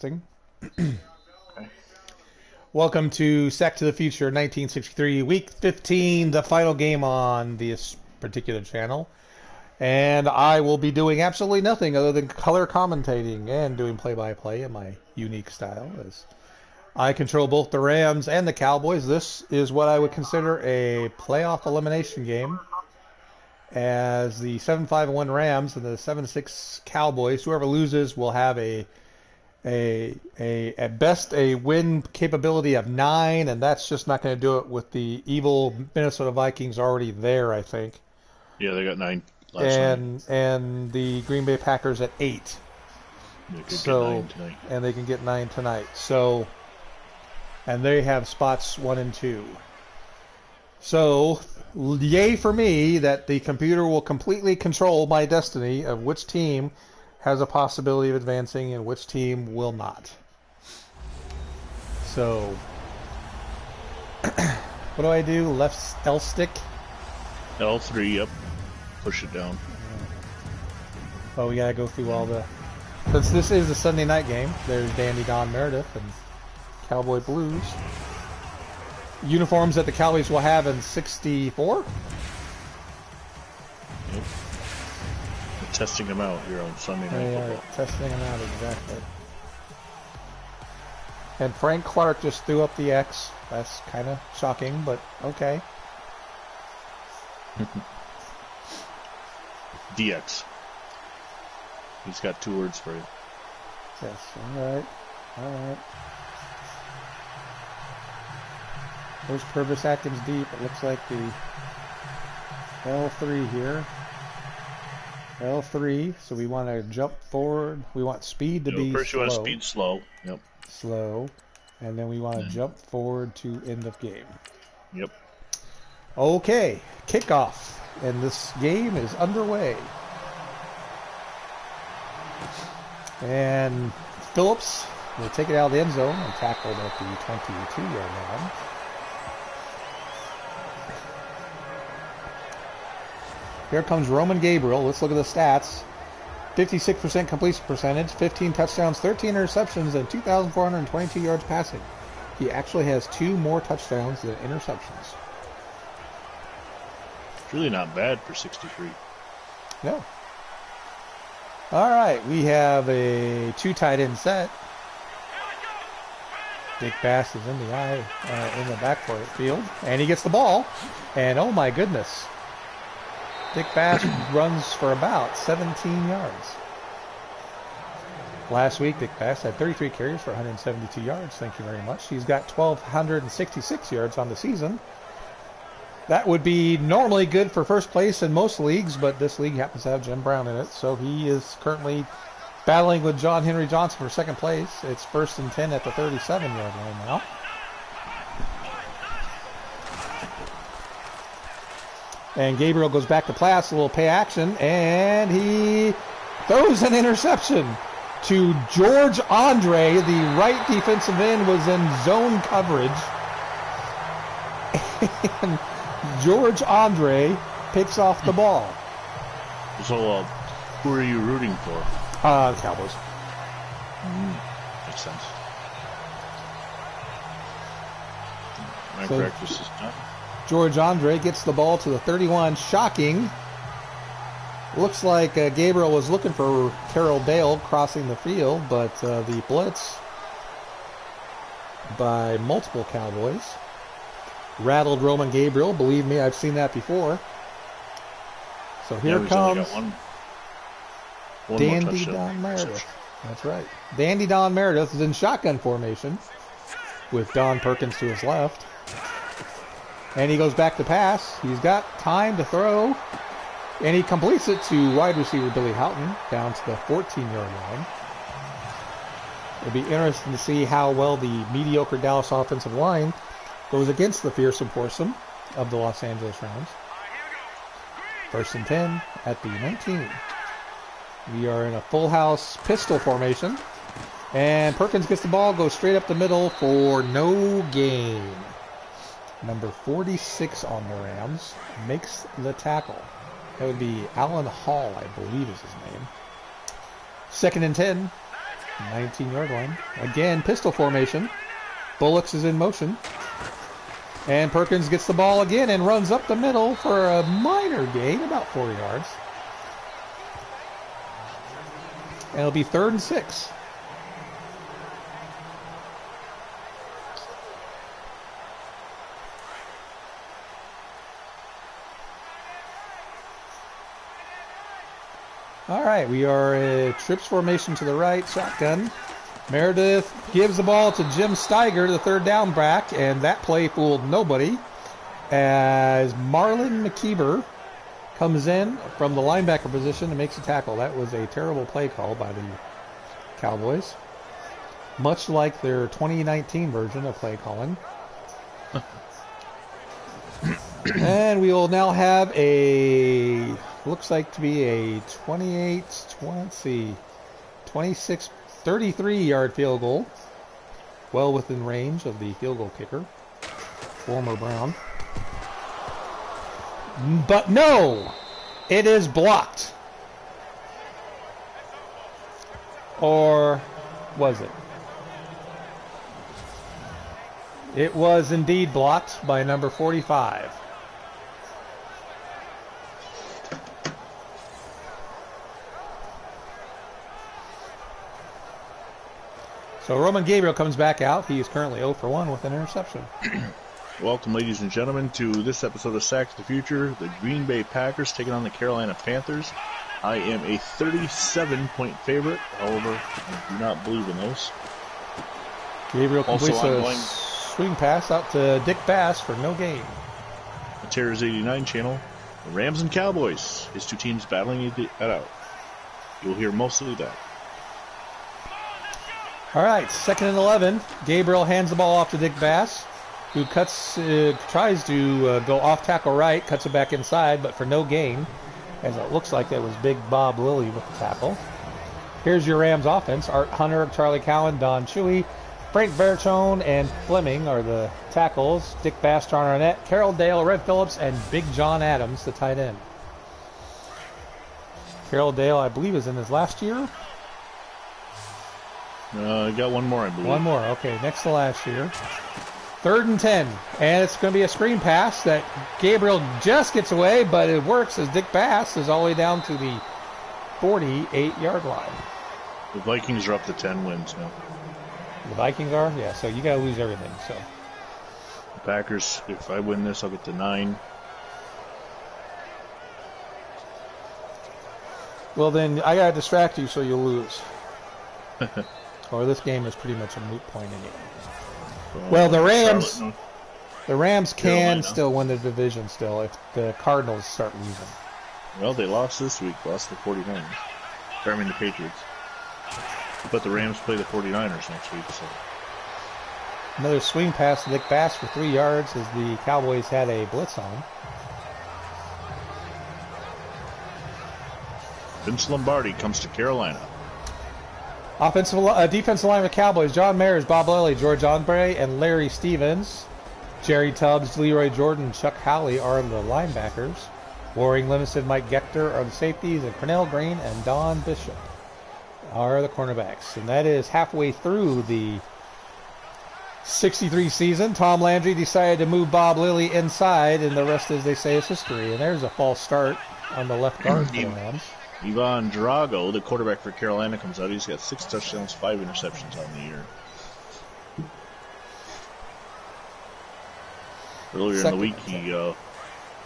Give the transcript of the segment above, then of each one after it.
Thing. Okay. Welcome to Sack to the Future 1963, Week 15, the final game on this particular channel. And I will be doing absolutely nothing other than color commentating and doing play-by-play in my unique style. As I control both the Rams and the Cowboys. This is what I would consider a playoff elimination game, as the 7-5-1 Rams and the 7-6 Cowboys, whoever loses will have at best a win capability of 9, and that's just not going to do it with the evil Minnesota Vikings already there, I think. Yeah, they got 9 last night. And the Green Bay Packers at 8. They could So, get 9 tonight. and they can get 9 tonight. So, and they have spots 1 and 2. So, yay for me that the computer will completely control my destiny of which team has a possibility of advancing and which team will not. So, what do I do? Left L stick? L3, yep. Push it down. Oh, we gotta go through all the... Since this is a Sunday night game, there's Dandy Don Meredith and Cowboy Blues. Uniforms that the Cowboys will have in 64? Yep. We're testing them out here on Sunday Night They Football. are testing them out, exactly. And Frank Clark just threw up the X. That's kind of shocking, but okay. DX. He's got 2 words for you. Yes, alright. Alright. There's Purvis Atkins deep. It looks like the L3 here. L3, so we want to jump forward. We want speed to be First slow. you want to speed slow. Yep. Slow. And then we want to jump forward to end of game. Yep. Okay, kickoff. And this game is underway. And Phillips will take it out of the end zone and tackled at the 22-yard line. Here comes Roman Gabriel. Let's look at the stats. 56% completion percentage, 15 touchdowns, 13 interceptions, and 2,422 yards passing. He actually has 2 more touchdowns than interceptions. It's really not bad for 63. No. All right, we have a 2 tight end set. Dick Bass is in the backfield field, and he gets the ball. And oh my goodness, Dick Bass runs for about 17 yards. Last week, Dick Bass had 33 carries for 172 yards. Thank you very much. He's got 1,266 yards on the season. That would be normally good for first place in most leagues, but this league happens to have Jim Brown in it, so he is currently battling with John Henry Johnson for second place. It's 1st and 10 at the 37-yard line now. And Gabriel goes back to pass, a little play action, and he throws an interception to George Andre. The right defensive end was in zone coverage. And George Andre picks off the ball. So, who are you rooting for? The Cowboys. Makes sense. My So- practice is done. George Andre gets the ball to the 31. Shocking. Looks like Gabriel was looking for Carroll Dale crossing the field, but the blitz by multiple Cowboys rattled Roman Gabriel. Believe me, I've seen that before. So here He's only comes got one more Dandy touchdown. Don Meredith. That's right. Dandy Don Meredith is in shotgun formation with Don Perkins to his left. And he goes back to pass. He's got time to throw. And he completes it to wide receiver Billy Houghton down to the 14-yard line. It'll be interesting to see how well the mediocre Dallas offensive line goes against the fearsome foursome of the Los Angeles Rams. 1st and 10 at the 19. We are in a full house pistol formation. And Perkins gets the ball, goes straight up the middle for no gain. Number 46 on the Rams makes the tackle. That would be Alan Hall, I believe is his name. 2nd and 10 19-yard line. Again, pistol formation. Bullocks is in motion. And Perkins gets the ball again and runs up the middle for a minor gain, about 4 yards. And it'll be 3rd and 6. All right, we are a trips formation to the right, shotgun. Meredith gives the ball to Jim Steiger, the 3rd down back, and that play fooled nobody as Marlon McKeever comes in from the linebacker position and makes a tackle. That was a terrible play call by the Cowboys, much like their 2019 version of play calling. And we will now have a, looks like to be a 26, 33-yard field goal. Well within range of the field goal kicker, former Brown. But no, it is blocked. Or was it? It was indeed blocked by number 45. So Roman Gabriel comes back out. He is currently 0 for 1 with an interception. Welcome, ladies and gentlemen, to this episode of Sacks the Future. The Green Bay Packers taking on the Carolina Panthers. I am a 37-point favorite. However, I do not believe in those. Gabriel completes a swing pass out to Dick Bass for no gain. The Terrors 89 channel. The Rams and Cowboys. His two teams battling it out. You'll hear mostly that. All right, 2nd and 11. Gabriel hands the ball off to Dick Bass, who tries to go off tackle right, cuts it back inside, but for no gain, as it looks like that was Big Bob Lilly with the tackle. Here's your Rams offense. Art Hunter, Charlie Cowan, Don Chewy, Frank Bertone, and Fleming are the tackles. Dick Bass, John Arnett, Carroll Dale, Red Phillips, and Big John Adams, the tight end. Carroll Dale, I believe, is in his last year. I got one more, I believe. One more, okay. Next to last year. 3rd and 10. And it's going to be a screen pass that Gabriel just gets away, but it works as Dick Bass is all the way down to the 48-yard line. The Vikings are up to 10 wins now. The Vikings are? Yeah, so you got to lose everything. So The Packers, if I win this, I'll get to 9. Well, then I got to distract you so you'll lose. Or this game is pretty much a moot point anyway. Well, the Rams can still win the division still if the Cardinals start losing. Well, they lost this week, lost the 49ers. I mean the Patriots. But the Rams play the 49ers next week. So. Another swing pass to Dick Bass for 3 yards as the Cowboys had a blitz on. Vince Lombardi comes to Carolina. Defensive line of the Cowboys: John Mayers, Bob Lilly, George Ombre, and Larry Stevens. Jerry Tubbs, Leroy Jordan, and Chuck Howley are the linebackers. Warring Livingston, Mike Gechter are the safeties, and Cornell Green and Don Bishop are the cornerbacks. And that is halfway through the 63 season. Tom Landry decided to move Bob Lilly inside, and the rest, as they say, is history. And there's a false start on the left guard for the Rams. Ivan Drago, the quarterback for Carolina, comes out. He's got 6 touchdowns, 5 interceptions on the year. Earlier in the week, he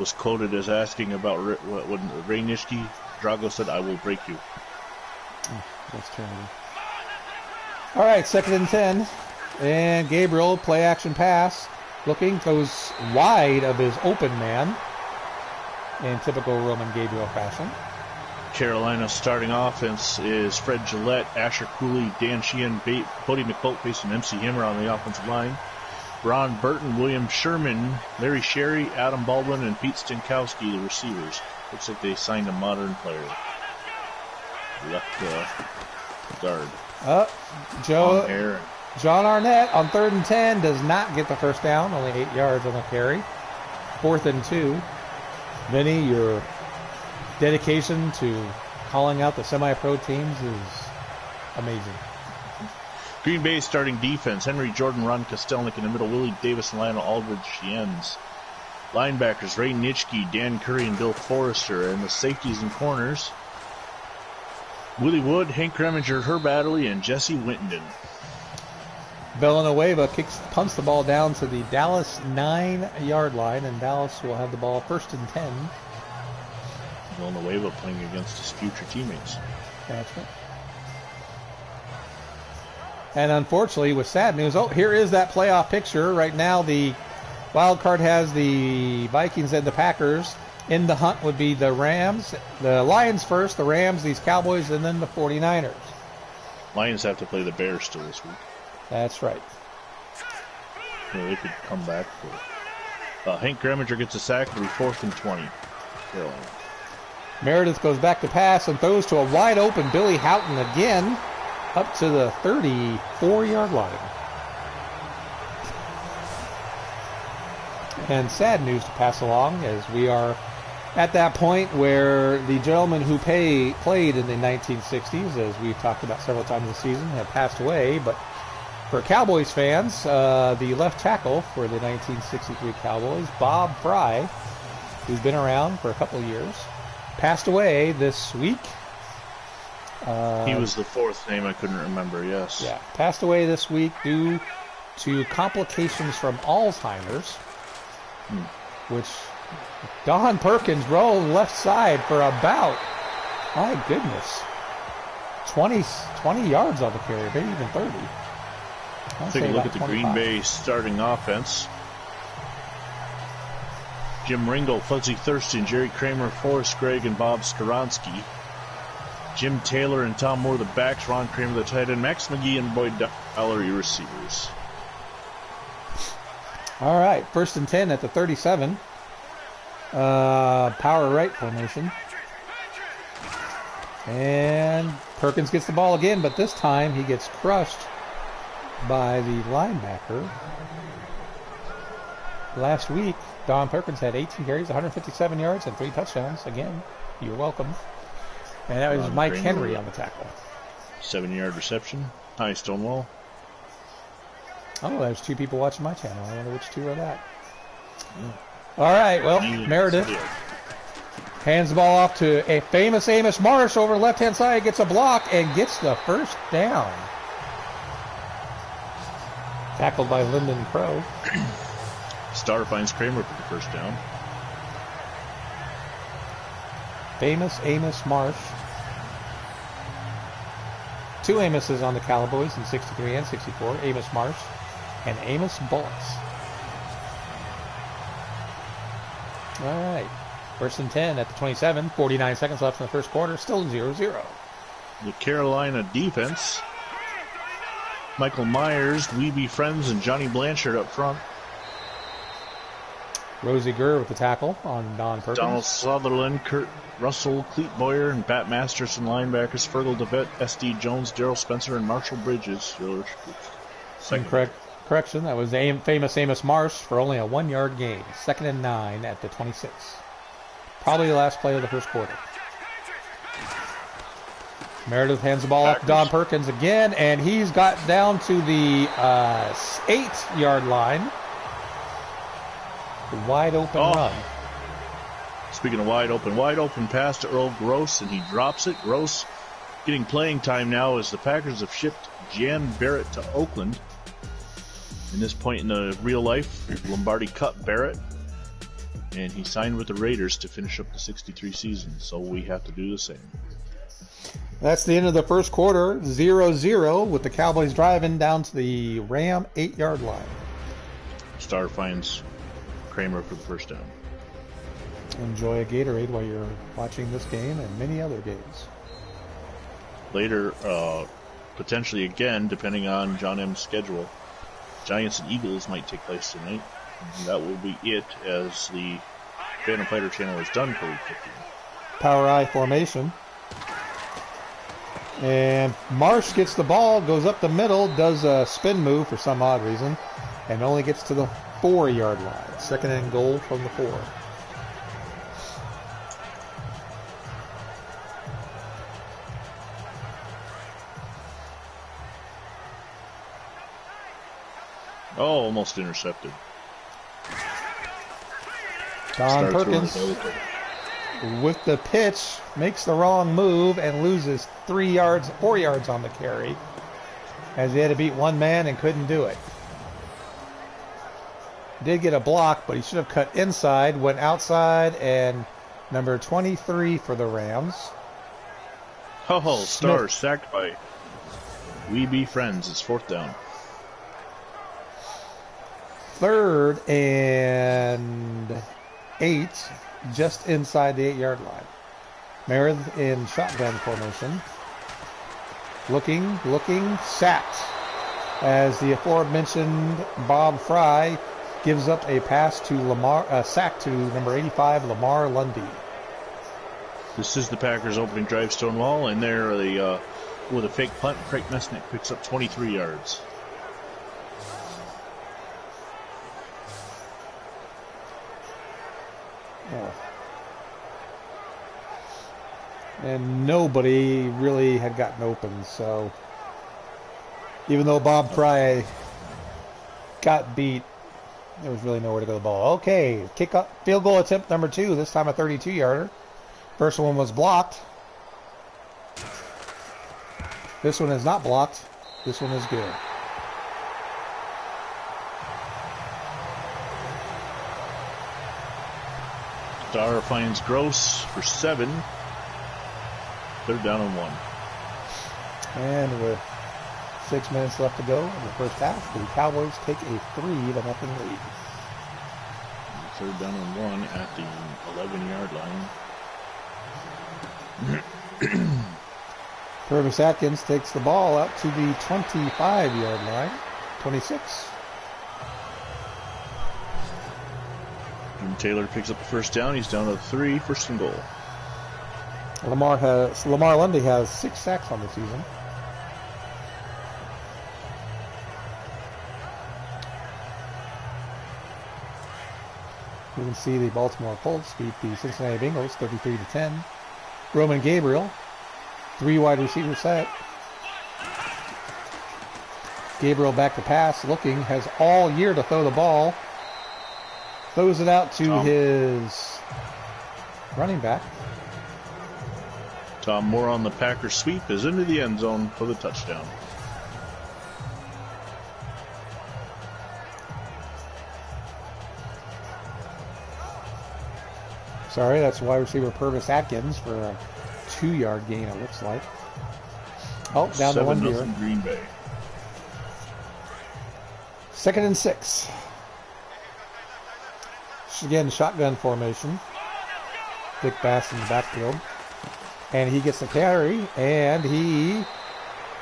was quoted as asking about when Ray Nitschke, Drago said, "I will break you." That's terrible. All right, 2nd and 10. And Gabriel, play action pass. Looking, goes wide of his open man in typical Roman Gabriel fashion. Carolina's starting offense is Fred Gillette, Asher Cooley, Dan Sheehan, Cody McBoatface, and MC Hammer on the offensive line. Ron Burton, William Sherman, Larry Sherry, Adam Baldwin, and Pete Stankowski, the receivers. Looks like they signed a modern player. Left guard. John Arnett on 3rd and 10 does not get the first down, only 8 yards on the carry. 4th and 2. Vinny, your dedication to calling out the semi-pro teams is amazing. Green Bay starting defense. Henry, Jordan, Ron Kostelnik in the middle. Willie Davis and Lionel Aldridge ends. Linebackers, Ray Nitschke, Dan Curry, and Bill Forrester. And the safeties and corners, Willie Wood, Hank Reminger, Herb Adderley, and Jesse Wittenden. Villanueva punts the ball down to the Dallas 9-yard line, and Dallas will have the ball 1st and 10. Villanueva playing against his future teammates. That's right. And unfortunately, with sad news, here is that playoff picture. Right now, the wild card has the Vikings and the Packers. In the hunt would be the Rams, the Lions first, the Rams, these Cowboys, and then the 49ers. Lions have to play the Bears still this week. That's right. Yeah, they could come back. Hank Reminger gets a sack. It'll be 4th and 20. Carolina. Meredith goes back to pass and throws to a wide open Billy Houghton again, up to the 34-yard line. And sad news to pass along, as we are at that point where the gentlemen who played in the 1960s, as we've talked about several times this season, have passed away. But for Cowboys fans, the left tackle for the 1963 Cowboys, Bob Fry, who's been around for a couple of years, passed away this week. He was the 4th name I couldn't remember, yes. Yeah, passed away this week due to complications from Alzheimer's, which Don Perkins rolled left side for about, my goodness, 20 yards on the carry, maybe even 30. Take a look at the 25. Green Bay starting offense. Jim Ringo, Fuzzy Thurston, Jerry Kramer, Forrest Gregg, and Bob Skoronsky. Jim Taylor and Tom Moore, the backs. Ron Kramer, the tight end. Max McGee and Boyd Dollery, receivers. All right, 1st and 10 at the 37. Power right formation. And Perkins gets the ball again, but this time he gets crushed by the linebacker. Last week, Don Perkins had 18 carries, 157 yards, and 3 touchdowns. Again, you're welcome. And that was Mike Henry on the tackle. 7-yard reception. Hi, Stonewall. Oh, there's 2 people watching my channel. I wonder which 2 are that. All right, well, Meredith hands the ball off to a famous Amos Marsh over the left-hand side, gets a block, and gets the 1st down. Tackled by Lyndon Crow. Starr finds Kramer for the 1st down. Famous Amos Marsh. 2 Amoses on the Cowboys in 63 and 64. Amos Marsh and Amos Bullets. All right. 1st and 10 at the 27. 49 seconds left in the 1st quarter. Still 0-0. The Carolina defense. Michael Myers, Weeby Friends, and Johnny Blanchard up front. Rosie Gurr with the tackle on Don Perkins. Donald Sutherland, Kurt Russell, Cleet Boyer, and Bat Masterson linebackers. Fergal DeVette, S.D. Jones, Darrell Spencer, and Marshall Bridges. Correction, that was famous Amos Marsh for only a 1-yard gain. 2nd and 9 at the 26. Probably the last play of the 1st quarter. Meredith hands the ball off to Don Perkins again, and he's got down to the 8-yard line. The wide open run. Speaking of wide open pass to Earl Gross, and he drops it. Gross getting playing time now as the Packers have shipped Jan Barrett to Oakland. In this point in the real life, Lombardi cut Barrett, and he signed with the Raiders to finish up the 63 season, so we have to do the same. That's the end of the 1st quarter, 0-0, with the Cowboys driving down to the Ram 8-yard line. Starr finds Kramer for the 1st down. Enjoy a Gatorade while you're watching this game and many other games. Later, potentially again, depending on John M's schedule, Giants and Eagles might take place tonight. And that will be it, as the Phantom Fighter channel is done for week 15. Power I formation. And Marsh gets the ball, goes up the middle, does a spin move for some odd reason, and only gets to the 4-yard line. 2nd and goal from the 4. Oh, almost intercepted. Don Perkins with the pitch makes the wrong move and loses 4 yards on the carry, as he had to beat one man and couldn't do it. Did get a block, but he should have cut inside, went outside, and number 23 for the Rams. Oh, Star sacked by We Be Friends. It's 4th down. 3rd and 8, just inside the 8-yard line. Meredith in shotgun formation. Looking, sacked. As the aforementioned Bob Fry gives up a pass to sack to number 85, Lamar Lundy. This is the Packers' opening drive, Stonewall, and there with a fake punt, Craig Mesnick picks up 23 yards. Oh. And nobody really had gotten open, so even though Bob Fry got beat, there was really nowhere to go the ball. Okay, field goal attempt number 2, this time a 32-yarder. First one was blocked. This one is not blocked. This one is good. Star finds Gross for 7. 3rd down and 1. And with 6 minutes left to go in the first half, the Cowboys take a 3-0 lead. 3rd down and 1 at the 11-yard line. Purvis Atkins takes the ball out to the 25-yard line. 26. Jim Taylor picks up the 1st down. He's down to 3, 1st and goal. Lamar Lundy has 6 sacks on the season. You can see the Baltimore Colts beat the Cincinnati Bengals 33-10. Roman Gabriel, 3 wide receiver set. Gabriel back to pass, looking, has all year to throw the ball. Throws it out to his running back. Tom Moore on the Packers sweep is into the end zone for the touchdown. Sorry, that's wide receiver Purvis Atkins for a 2-yard gain, it looks like. Oh, down to 1 here. Green Bay. 2nd and 6. Again, shotgun formation. Dick Bass in the backfield. And he gets the carry, and he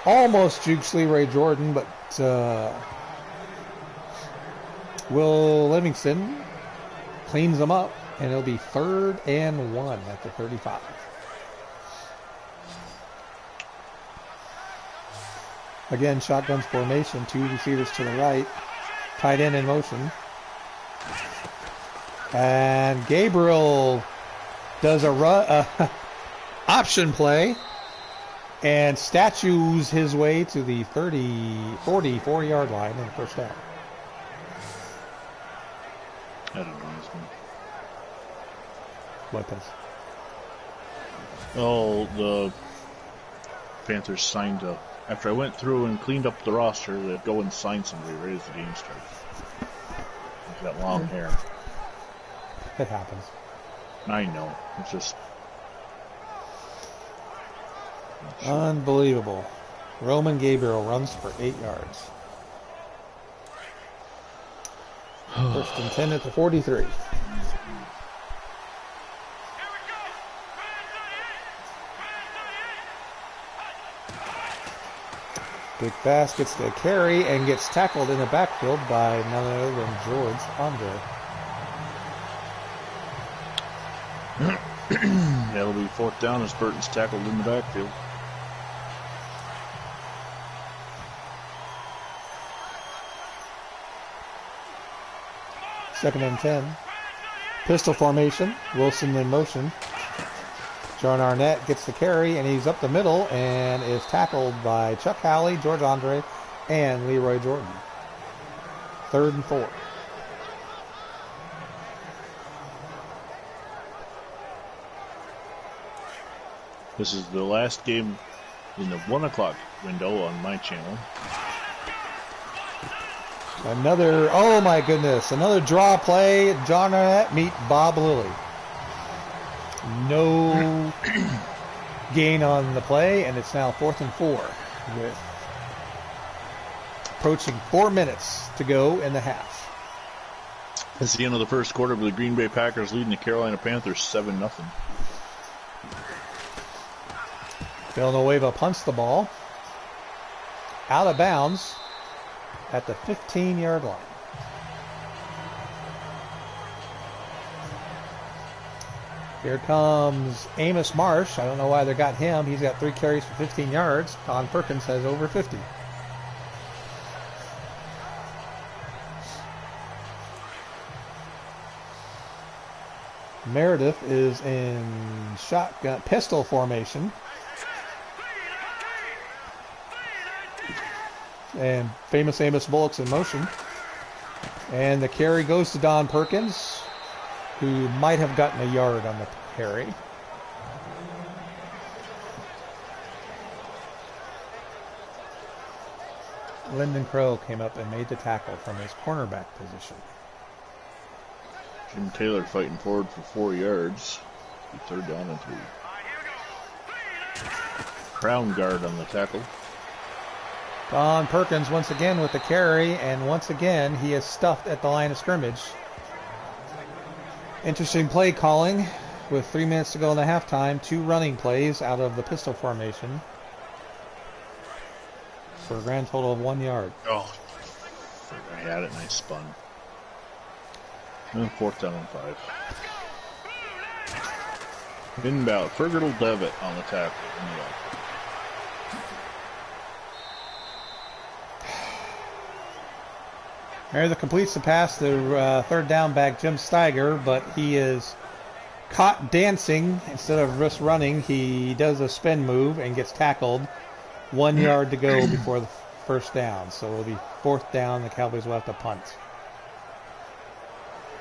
almost jukes Leroy Jordan, but Will Livingston cleans them up, and it'll be 3rd and 1 at the 35. Again, shotguns formation, 2 receivers to the right, tight end in motion. And Gabriel does a option play and statues his way to the 44-yard line in the 1st down. That annoys me. What does? Oh, the Panthers signed after I went through and cleaned up the roster, they'd go and sign somebody right as the game starts. He's got long hair. It happens. I know. It's just unbelievable. Roman runs for 8 yards. 1st and 10 at the 43. Big Bass gets the carry and gets tackled in the backfield by none other than George Andre. That'll be 4th down as Burton's tackled in the backfield. Second and 10. Pistol formation. Wilson in motion. John Arnett gets the carry, and he's up the middle and is tackled by Chuck Howley, George Andre, and Leroy Jordan. 3rd and 4. This is the last game in the 1 o'clock window on my channel. Another, oh my goodness, another draw play. John Arnett meet Bob Lilly. No gain on the play, and it's now 4th and 4 with approaching 4 minutes to go in the half. It's the end of the first quarter with the Green Bay Packers leading the Carolina Panthers 7-0. Villanueva punts the ball out of bounds at the 15-yard line. Here comes Amos Marsh. I don't know why they got him. He's got 3 carries for 15 yards. Don Perkins has over 50. Meredith is in shotgun pistol formation. And famous Amos Bullock's in motion. And the carry goes to Don Perkins, who might have gotten a yard on the carry. Lyndon Crow came up and made the tackle from his cornerback position. Jim Taylor fighting forward for 4 yards. 3rd down and 3. Crown guard on the tackle. Don Perkins once again with the carry, and once again he is stuffed at the line of scrimmage. Interesting play calling with 3 minutes to go in the halftime. 2 running plays out of the pistol formation for a grand total of 1 yard. Oh, I had it and I spun. And 4th down and 5. Inbound, Fergal Devitt on the tackle. Meredith completes the pass to 3rd down back Jim Steiger, but he is caught dancing instead of just running. He does a spin move and gets tackled. 1 yard to go before the 1st down. So it'll be 4th down. The Cowboys will have to punt.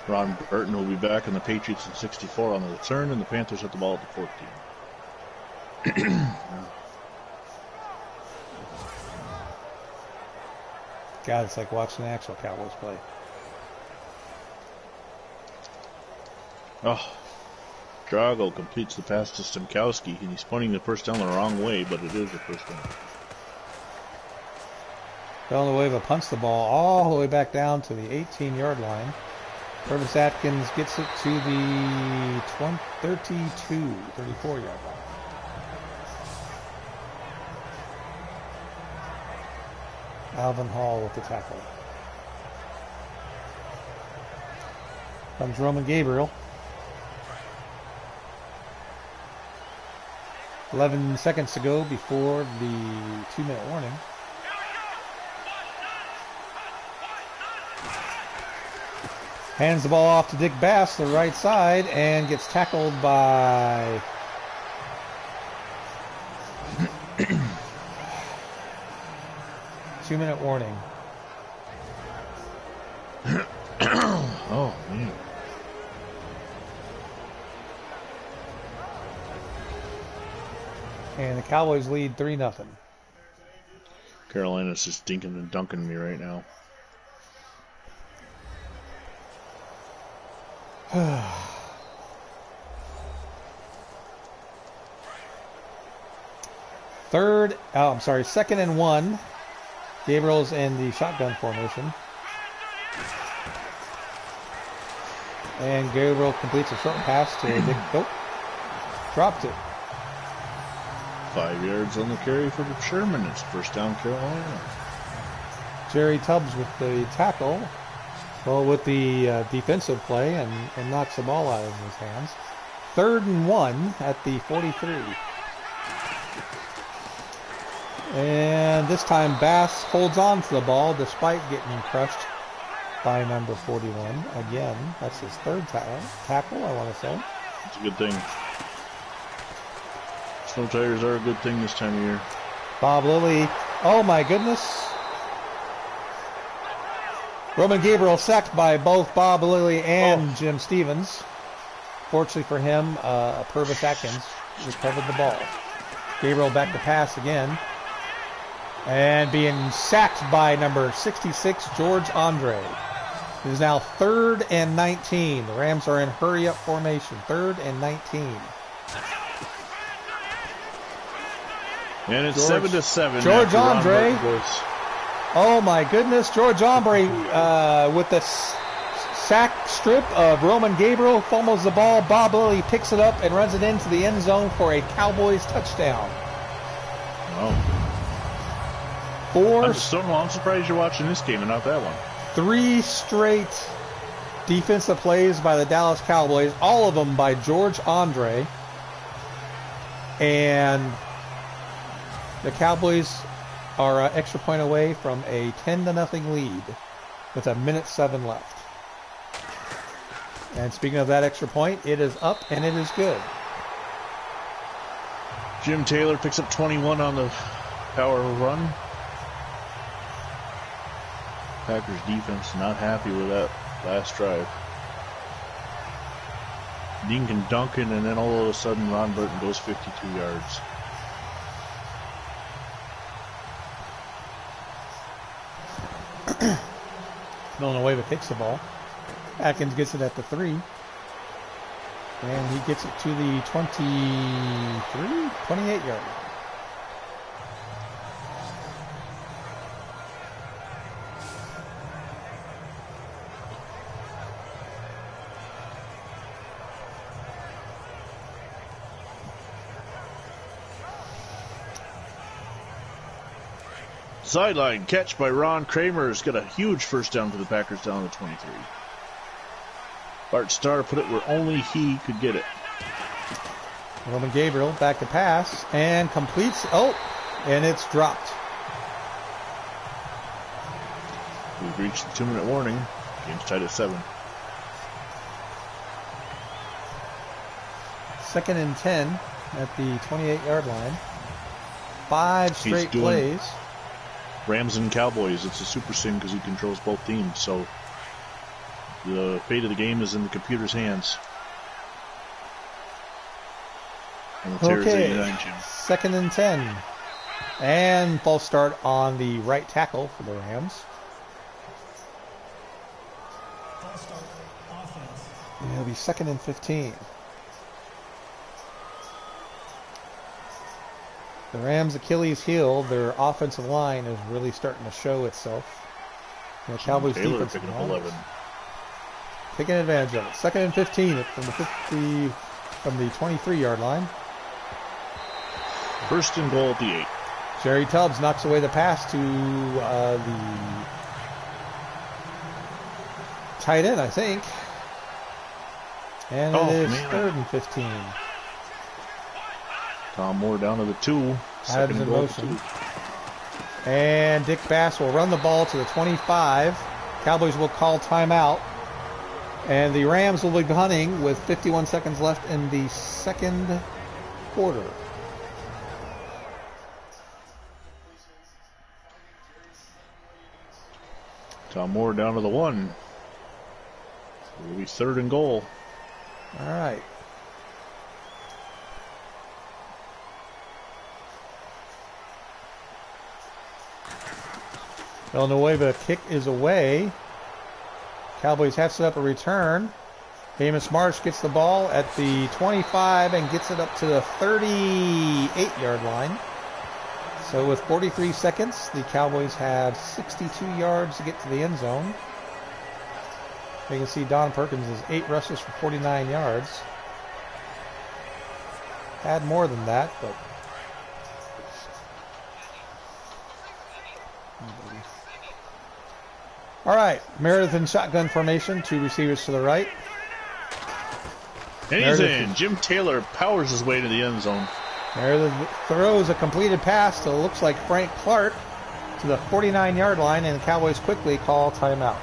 Ron Burton will be back, and the Patriots in 64 on the return, and the Panthers have the ball at the 14. God, it's like watching the actual Cowboys play. Oh, Drago completes the pass to Stemkowski, and he's pointing the first down the wrong way, but it is the first down. Villanueva punts the ball all the way back down to the 18-yard line. Purvis Atkins gets it to the 34-yard line. Alvin Hall with the tackle. Comes Roman Gabriel. 11 seconds to go before the 2-minute warning. Hands the ball off to Dick Bass, the right side, and gets tackled by 2-minute warning. Oh, man. And the Cowboys lead 3-0. Carolina's just dinking and dunking me right now. Second and 1. Gabriel's in the shotgun formation. And Gabriel completes a short pass to Dick. Oh, dropped it. 5 yards on the carry for Sherman. It's 1st down Carolina. Jerry Tubbs with the tackle. Well, with the defensive play and knocks the ball out of his hands. 3rd and 1 at the 43. And this time Bass holds on to the ball despite getting crushed by number 41. Again, that's his 3rd tackle, I want to say. It's a good thing. Snow tires are a good thing this time of year. Bob Lilly, oh my goodness. Roman Gabriel sacked by both Bob Lilly and Jim Stevens. Fortunately for him, Purvis Atkins recovered the ball. Gabriel back to pass again. And being sacked by number 66, George Andre. It is now 3rd and 19. The Rams are in hurry-up formation. 3rd and 19. And it's 7-7. George Andre. Oh my goodness. George Andre with the sack strip of Roman Gabriel fumbles the ball. Bob Lilly picks it up and runs it into the end zone for a Cowboys touchdown. Wow. I'm surprised you're watching this game and not that one. 3 straight defensive plays by the Dallas Cowboys, all of them by George Andre. And the Cowboys are an extra point away from a 10-0 lead with 1:07 left. And speaking of that extra point, it is up and it is good. Jim Taylor picks up 21 on the power run. Packers defense not happy with that last drive. Dink and Duncan, and then all of a sudden Ron Burton goes 52 yards. Villanueva takes the ball. Atkins gets it at the 3. And he gets it to the 28 yard. Sideline catch by Ron Kramer has got a huge first down for the Packers down to 23. Bart Starr put it where only he could get it. Roman Gabriel back to pass and completes. Oh, and it's dropped. We've reached the 2-minute warning. Game's tied at 7. 2nd and 10 at the 28-yard line. 5 straight plays. Rams and Cowboys. It's a super sim because he controls both teams. So the fate of the game is in the computer's hands. Okay, 2nd and 10. And false start on the right tackle for the Rams. It'll be 2nd and 15. The Rams' Achilles heel, their offensive line is really starting to show itself. The Cowboys defense picking up 11. Taking advantage of it. 2nd and 15 from the 23-yard line. 1st and goal at the 8. Jerry Tubbs knocks away the pass to the tight end, I think. And it is 3rd and 15. Tom Moore down to the 2. Adams in motion. And Dick Bass will run the ball to the 25. Cowboys will call timeout. And the Rams will be punting with 51 seconds left in the 2nd quarter. Tom Moore down to the 1. It'll be 3rd and goal. All right. Villanueva kick is away. Cowboys have set up a return. Amos Marsh gets the ball at the 25 and gets it up to the 38-yard line. So with 43 seconds, the Cowboys have 62 yards to get to the end zone. You can see Don Perkins is 8 rushes for 49 yards. Had more than that, but... All right, Meredith in shotgun formation, 2 receivers to the right. And he's in. Jim Taylor powers his way to the end zone. Meredith throws a completed pass to, looks like, Frank Clark to the 49-yard line, and the Cowboys quickly call timeout.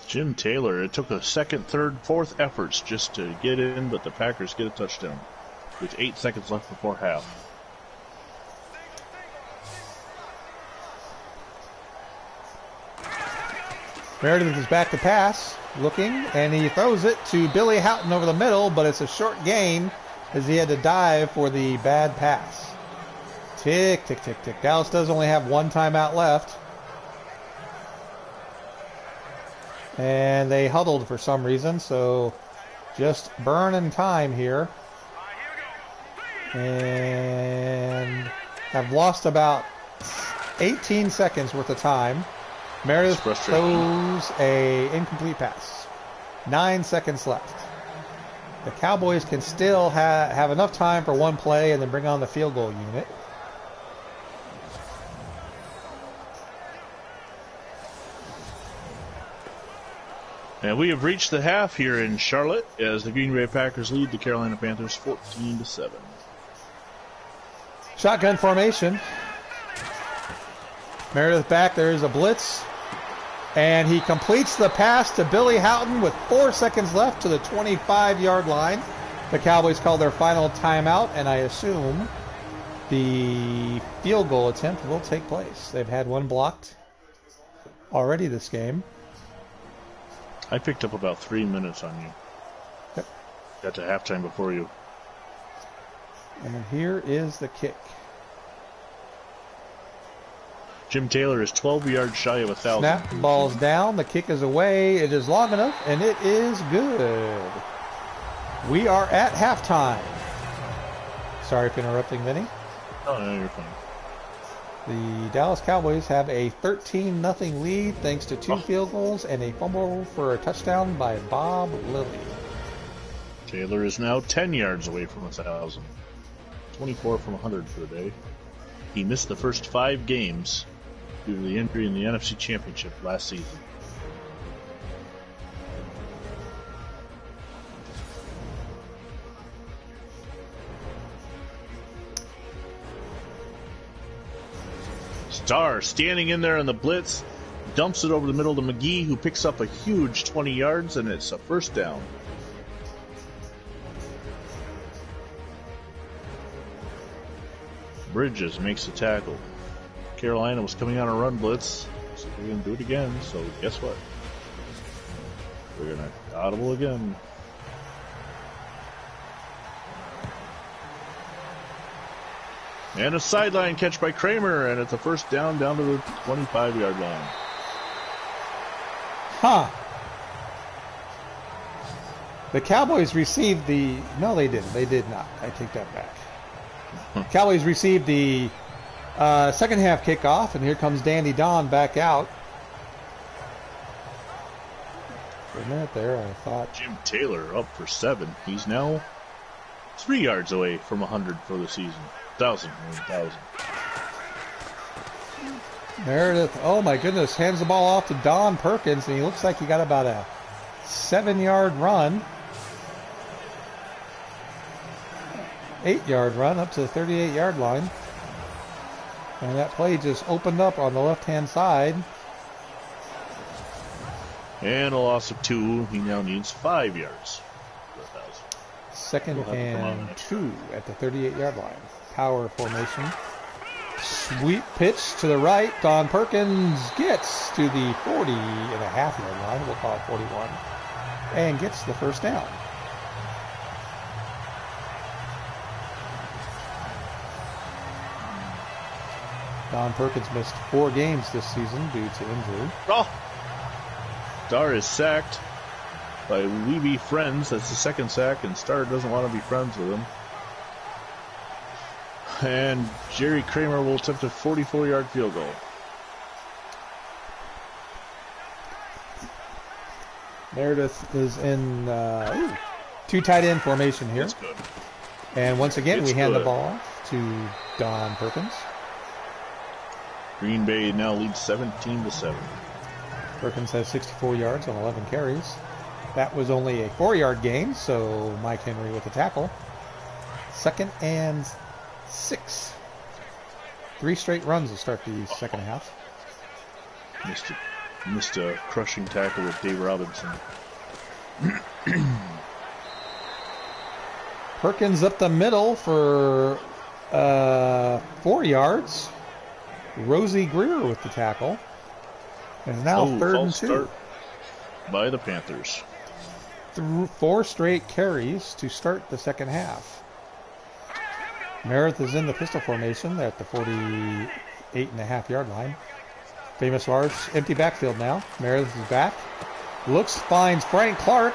Jim Taylor, it took a 2nd, 3rd, 4th efforts just to get in, but the Packers get a touchdown with 8 seconds left before half. Meredith is back to pass, looking, and he throws it to Billy Houghton over the middle, but it's a short gain as he had to dive for the bad pass. Tick, tick, tick, tick. Dallas does only have one timeout left. And they huddled for some reason, so just burning time here. And have lost about 18 seconds worth of time. Meredith throws a incomplete pass. 9 seconds left. The Cowboys can still have enough time for one play and then bring on the field goal unit. And we have reached the half here in Charlotte as the Green Bay Packers lead the Carolina Panthers 14-7. Shotgun formation. Meredith back. There's a blitz. And he completes the pass to Billy Houghton with 4 seconds left to the 25-yard line. The Cowboys call their final timeout, and I assume the field goal attempt will take place. They've had one blocked already this game. I picked up about 3 minutes on you. Yep. Got to halftime before you. And here is the kick. Jim Taylor is 12 yards shy of 1,000. Snap, ball's down. The kick is away. It is long enough, and it is good. We are at halftime. Sorry for interrupting, Vinny. Oh, no, you're fine. The Dallas Cowboys have a 13-0 lead thanks to 2 field goals and a fumble for a touchdown by Bob Lilly. Taylor is now 10 yards away from 1,000. 24 from 100 for the day. He missed the first 5 games due to the injury in the NFC Championship last season. Starr standing in there on the blitz, dumps it over the middle to McGee, who picks up a huge 20 yards, and it's a first down. Bridges makes the tackle. Carolina was coming on a run blitz, so we're going to do it again. So guess what? We're going to audible again. And a sideline catch by Kramer, and it's a first down to the 25-yard line. Huh. The Cowboys received the... No, they didn't. They did not. I take that back. Cowboys received the second half kickoff, and here comes Dandy Don back out. For a minute there, I thought... Jim Taylor up for 7. He's now 3 yards away from 100 for the season. 1,000. Meredith, oh my goodness, hands the ball off to Don Perkins, and he looks like he got about a 7-yard run. 8-yard run up to the 38-yard line. And that play just opened up on the left-hand side. And a loss of 2. He now needs 5 yards for 1,000. Second and 2 at the 38-yard line. Power formation. Sweep pitch to the right. Don Perkins gets to the 40.5-yard line. We'll call it 41. And gets the first down. Don Perkins missed 4 games this season due to injury. Starr is sacked by We Be Friends. That's the second sack, and Starr doesn't want to be friends with him. And Jerry Kramer will attempt a 44-yard field goal. Meredith is in 2 tight end formation here. That's good. And once again, It's we hand good. the ball off to Don Perkins. Green Bay now leads 17-7. Perkins has 64 yards on 11 carries. That was only a 4-yard gain, so Mike Henry with the tackle. Second and 6. 3 straight runs to start the second half. Missed a crushing tackle with Dave Robinson. Perkins up the middle for 4 yards. Rosie Greer with the tackle. And now third and 2. by the Panthers. Through 4 straight carries to start the second half. Meredith is in the pistol formation at the 48.5 yard line. Famous Mars, empty backfield now. Meredith is back. Finds Frank Clark,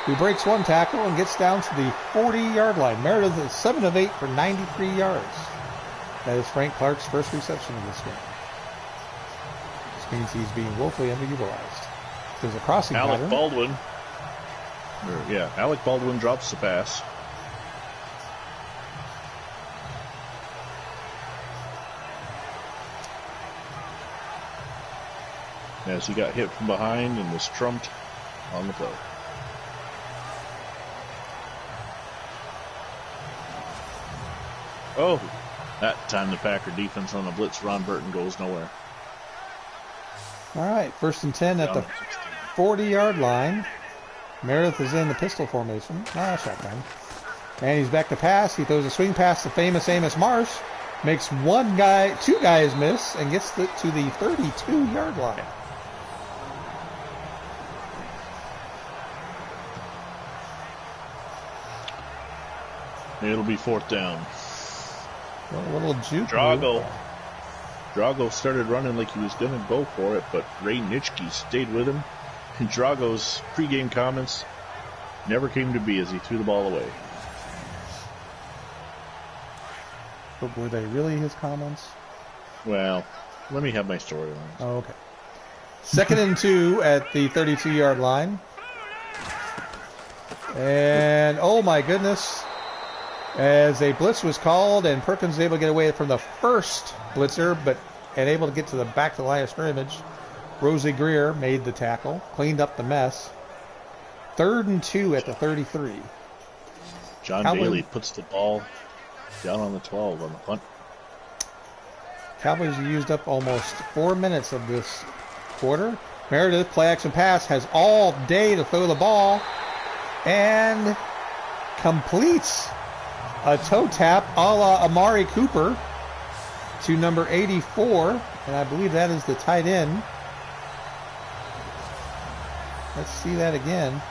who breaks 1 tackle and gets down to the 40-yard line. Meredith is 7 of 8 for 93 yards. That is Frank Clark's first reception of this game. This means he's being woefully underutilized. There's a crossing pattern. Alec Baldwin drops the pass. As he got hit from behind and was trumped on the play. Oh, that time the Packer defense on the blitz, Ron Burton goes nowhere. All right, 1st and 10 at the 40-yard line. Meredith is in the pistol formation. Shotgun. And he's back to pass. He throws a swing pass to famous Amos Marsh. Makes 2 guys miss and gets to the 32-yard line. It'll be 4th down. A little juke. Drago started running like he was going to go for it, but Ray Nitschke stayed with him. And Drago's pregame comments never came to be as he threw the ball away. But were they really his comments? Well, let me have my storyline. Oh, okay. 2nd and 2 at the 32-yard line. And, oh my goodness, as a blitz was called and Perkins was able to get away from the first blitzer, and able to get to the back to the line of scrimmage. Rosie Greer made the tackle, cleaned up the mess. 3rd and 2 at the 33. John Bailey puts the ball down on the 12 on the punt. Cowboys used up almost 4 minutes of this quarter. Meredith, play action pass, has all day to throw the ball and completes a toe tap a la Amari Cooper to number 84, and I believe that is the tight end. Let's see that again.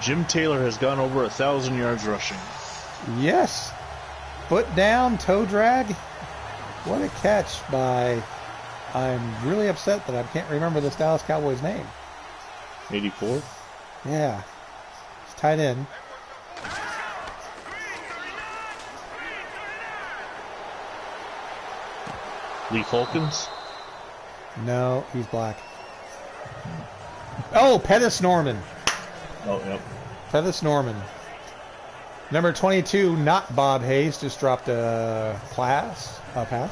Jim Taylor has gone over 1,000 yards rushing. Yes. Foot down, toe drag. What a catch by... I'm really upset that I can't remember this Dallas Cowboys name. 84? Yeah. It's tight end. Lee Falcons? No, he's black. Oh, Pettis Norman. Oh, yep. Pettis Norman. Number 22, not Bob Hayes, just dropped a pass,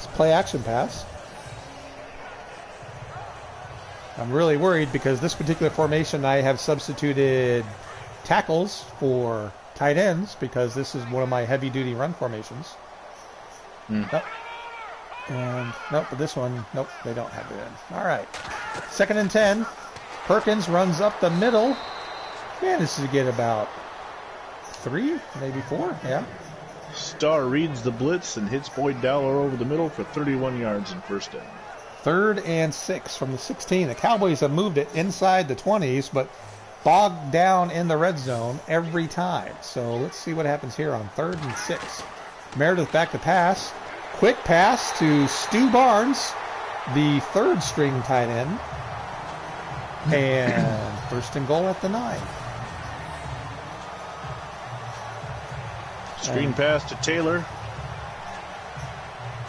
play action pass. I'm really worried because this particular formation I have substituted tackles for tight ends because this is one of my heavy duty run formations. Nope. And nope, but this one, nope, they don't have it in. All right. 2nd and 10. Perkins runs up the middle. Manages to get about 3, maybe 4. Yeah. Starr reads the blitz and hits Boyd Dowler over the middle for 31 yards and 1st down. 3rd and 6 from the 16. The Cowboys have moved it inside the 20s, but bogged down in the red zone every time. So let's see what happens here on 3rd and 6. Meredith back to pass. Quick pass to Stu Barnes, the 3rd string tight end. And 1st and goal at the 9. Screen pass to Taylor.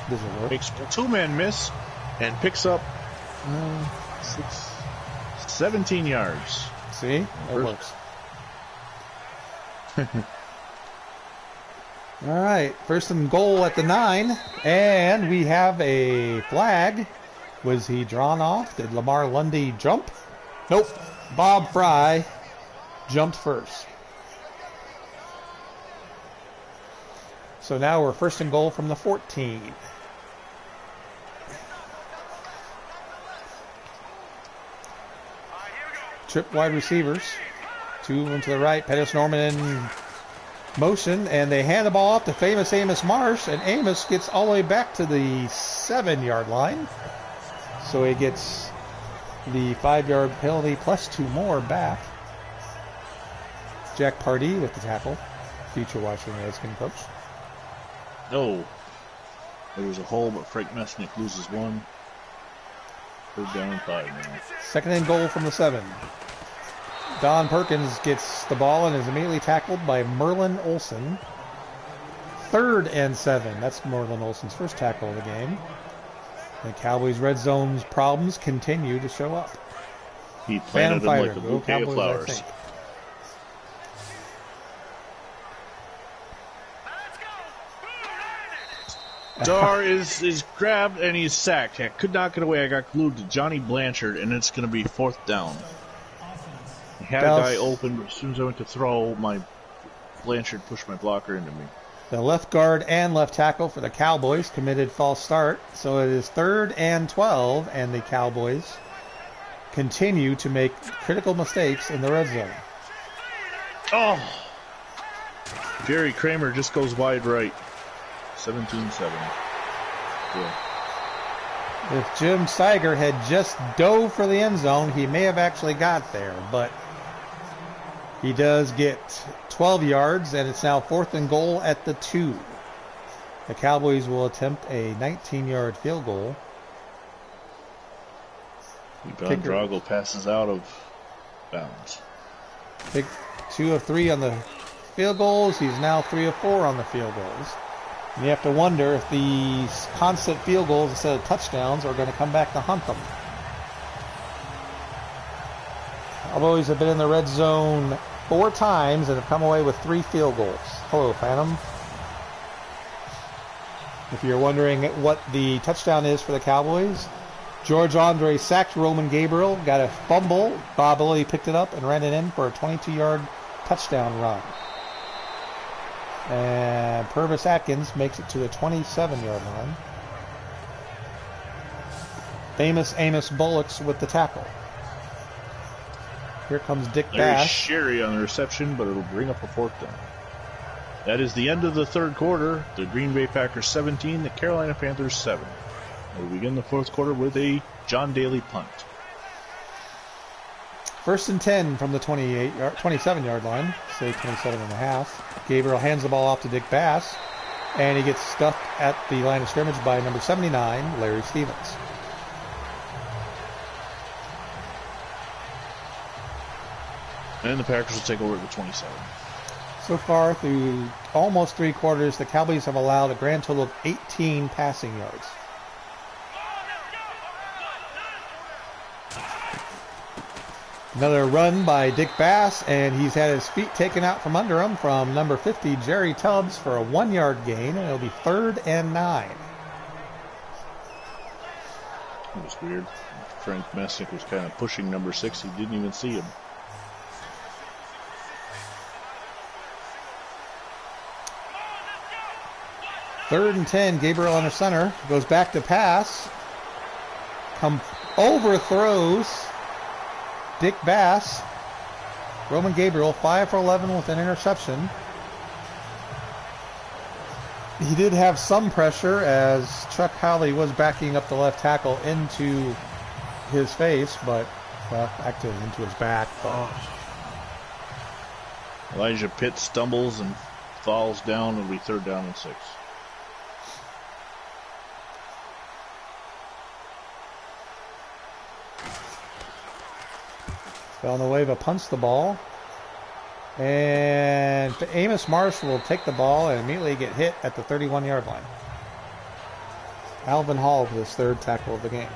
Does it work? Makes a 2-man miss and picks up 17 yards. See? It works. All right. 1st and goal at the 9. And we have a flag. Was he drawn off? Did Lamar Lundy jump? Nope. Bob Fry jumped first. So now we're 1st and goal from the 14. Trip wide receivers. 2 of them to the right. Pettis Norman in motion. And they hand the ball off to famous Amos Marsh. And Amos gets all the way back to the 7-yard line. So he gets the 5-yard penalty plus 2 more back. Jack Pardee with the tackle, future Washington Redskin coach. No. There was a hole, but Frank Mesnick loses one. 3rd down and 5 now. 2nd and goal from the 7. Don Perkins gets the ball and is immediately tackled by Merlin Olsen. 3rd and 7. That's Merlin Olsen's first tackle of the game. The Cowboys' red zone's problems continue to show up. He planted them like a bouquet of flowers. Dar is grabbed and he's sacked. I could not get away. I got glued to Johnny Blanchard, and it's going to be 4th down. I had a guy open, but as soon as I went to throw, my Blanchard pushed my blocker into me. The left guard and left tackle for the Cowboys committed false start, so it is 3rd and 12, and the Cowboys continue to make critical mistakes in the red zone. Oh! Jerry Kramer just goes wide right. 17-7. Yeah. If Jim Steiger had just dove for the end zone, he may have actually got there, but he does get 12 yards, and it's now 4th and goal at the 2. The Cowboys will attempt a 19-yard field goal. Ivan Drago passes out of bounds. Pick 2 of 3 on the field goals. He's now 3 of 4 on the field goals. And you have to wonder if these constant field goals instead of touchdowns are going to come back to haunt them. Cowboys have been in the red zone 4 times and have come away with 3 field goals. Hello, Phantom. If you're wondering what the touchdown is for the Cowboys, George Andre sacked Roman Gabriel, got a fumble. Bob Willey picked it up and ran it in for a 22-yard touchdown run. And Purvis Atkins makes it to the 27-yard line. Famous Amos Bullocks with the tackle. Here comes Dick Bass. Sherry on the reception, but it'll bring up a 4th down. That is the end of the 3rd quarter. The Green Bay Packers 17, the Carolina Panthers 7. We'll begin the 4th quarter with a John Daly punt. 1st and 10 from the 27-yard line, say 27 and a half. Gabriel hands the ball off to Dick Bass, and he gets stuck at the line of scrimmage by number 79, Larry Stevens. And the Packers will take over at the 27. So far, through almost 3 quarters, the Cowboys have allowed a grand total of 18 passing yards. Another run by Dick Bass, and he's had his feet taken out from under him from number 50, Jerry Tubbs, for a 1-yard gain, and it'll be 3rd and 9. That was weird. Frank Mesnick was kind of pushing number 6. He didn't even see him. Third and 10, Gabriel under center, goes back to pass, overthrows Dick Bass. Roman Gabriel 5 for 11 with an interception. He did have some pressure as Chuck Howley was backing up the left tackle into his face, but actually into his back. But. Elijah Pitt stumbles and falls down. It'll be 3rd down and 6. Villanueva punts the ball. And Amos Marshall will take the ball and immediately get hit at the 31-yard line. Alvin Hall with his 3rd tackle of the game.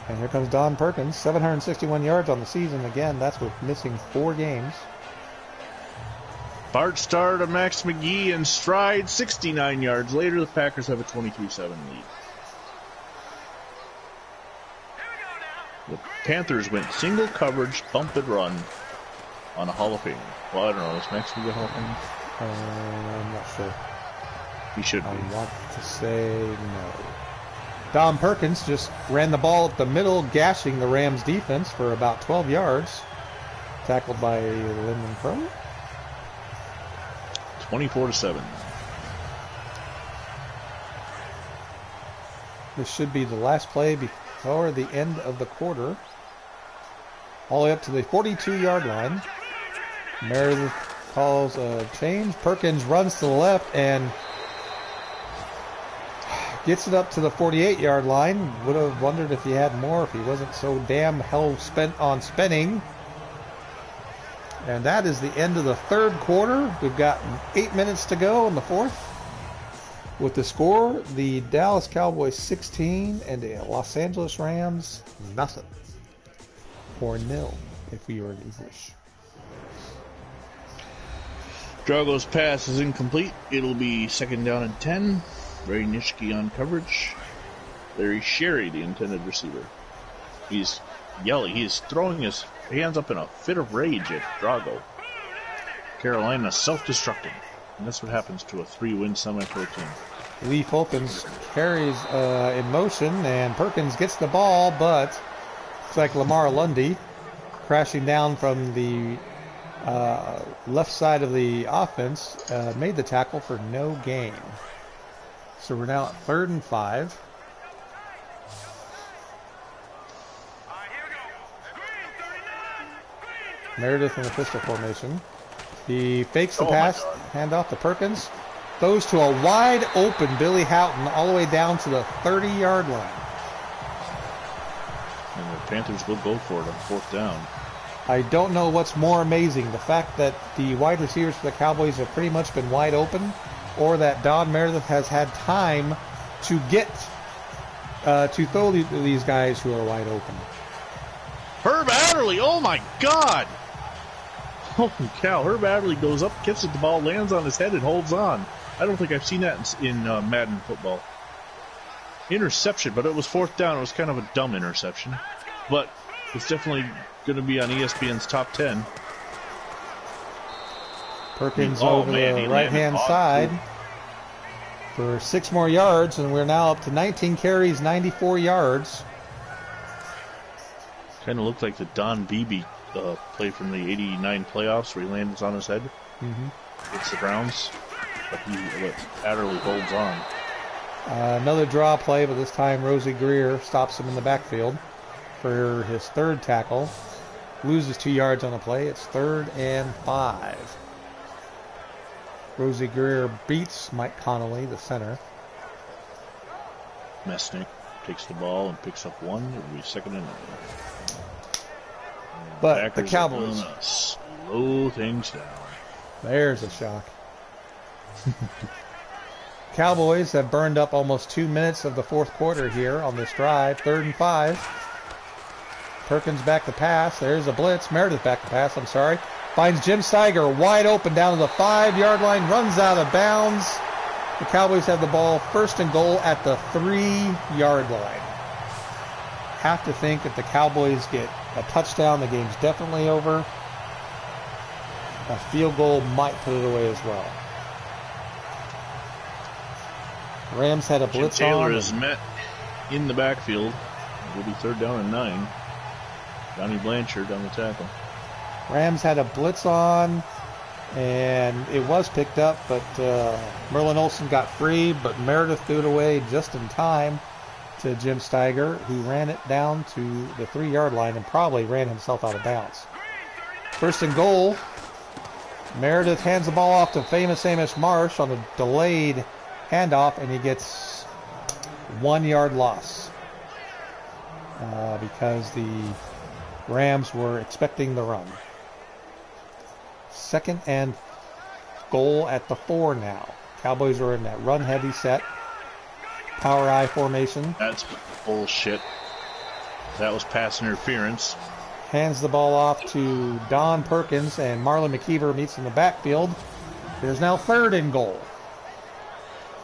And here comes Don Perkins, 761 yards on the season. Again, that's with missing 4 games. Bart Starr to Max McGee in stride. 69 yards later, the Packers have a 23-7 lead. The Panthers went single coverage, bump and run on a Hall of Famer. Well, I don't know. Is Max McGee a Hall of Famer? I'm not sure. He should be. I want to say no. Don Perkins just ran the ball up the middle, gashing the Rams defense for about 12 yards. Tackled by Lyndon Crow. 24-7. This should be the last play toward the end of the quarter. All the way up to the 42-yard line. Meredith calls a change. Perkins runs to the left and gets it up to the 48-yard line. Would have wondered if he had more if he wasn't so damn hell-spent on spinning. And that is the end of the third quarter. We've got 8 minutes to go in the fourth. With the score, the Dallas Cowboys 16 and the Los Angeles Rams nothing. Or nil, if we were in English. Drago's pass is incomplete. It'll be 2nd down and 10. Ray Nitschke on coverage. Larry Sherry, the intended receiver. He's yelling. He's throwing his hands up in a fit of rage at Drago. Carolina self-destructing. And that's what happens to a 3-win semi-pro team. Lee Fulkins carries in motion, and Perkins gets the ball, but looks like Lamar Lundy crashing down from the left side of the offense made the tackle for no gain. So we're now at 3rd and 5. Meredith in the pistol formation. He fakes the pass, handoff to Perkins. Goes to a wide open Billy Houghton all the way down to the 30-yard line. And the Panthers will go for it on 4th down. I don't know what's more amazing, the fact that the wide receivers for the Cowboys have pretty much been wide open, or that Don Meredith has had time to get to throw these guys who are wide open. Herb Adderley, oh my God! Holy cow, Herb Adderley goes up, catches the ball, lands on his head, and holds on. I don't think I've seen that in Madden football. Interception, but it was 4th down. It was kind of a dumb interception. But it's definitely going to be on ESPN's top 10. Perkins over the right-hand side for 6 more yards, and we're now up to 19 carries, 94 yards. Kind of looked like the Don Beebe play from the 89 playoffs where he lands on his head. It's the Browns. But Adderley holds on. Another draw play, but this time Rosie Greer stops him in the backfield for his 3rd tackle. Loses 2 yards on the play. It's 3rd and 5. Rosie Greer beats Mike Connolly, the center. Mesnick takes the ball and picks up 1. It'll be 2nd and 9. But the Cowboys slow things down. There's a shock. Cowboys have burned up almost 2 minutes of the fourth quarter here on this drive. 3rd and 5. Perkins back to pass. There's a blitz. Meredith back to pass, I'm sorry. Finds Jim Steiger wide open down to the 5-yard line. Runs out of bounds. The Cowboys have the ball 1st and goal at the 3-yard line. Have to think if the Cowboys get a touchdown, the game's definitely over. A field goal might put it away as well. Rams had a blitz Jim Taylor on. is met in the backfield. It will be 3rd down and 9. Johnny Blanchard on the tackle. Rams had a blitz on, and it was picked up, but Merlin Olsen got free, but Meredith threw it away just in time to Jim Steiger, who ran it down to the 3-yard line and probably ran himself out of bounds. 1st and goal. Meredith hands the ball off to famous Amos Marsh on a delayed handoff, and he gets 1-yard loss because the Rams were expecting the run. 2nd and goal at the 4 now. Cowboys are in that run-heavy set. Power I formation. That's bullshit. That was pass interference. Hands the ball off to Don Perkins, and Marlon McKeever meets in the backfield. There's now 3rd and goal.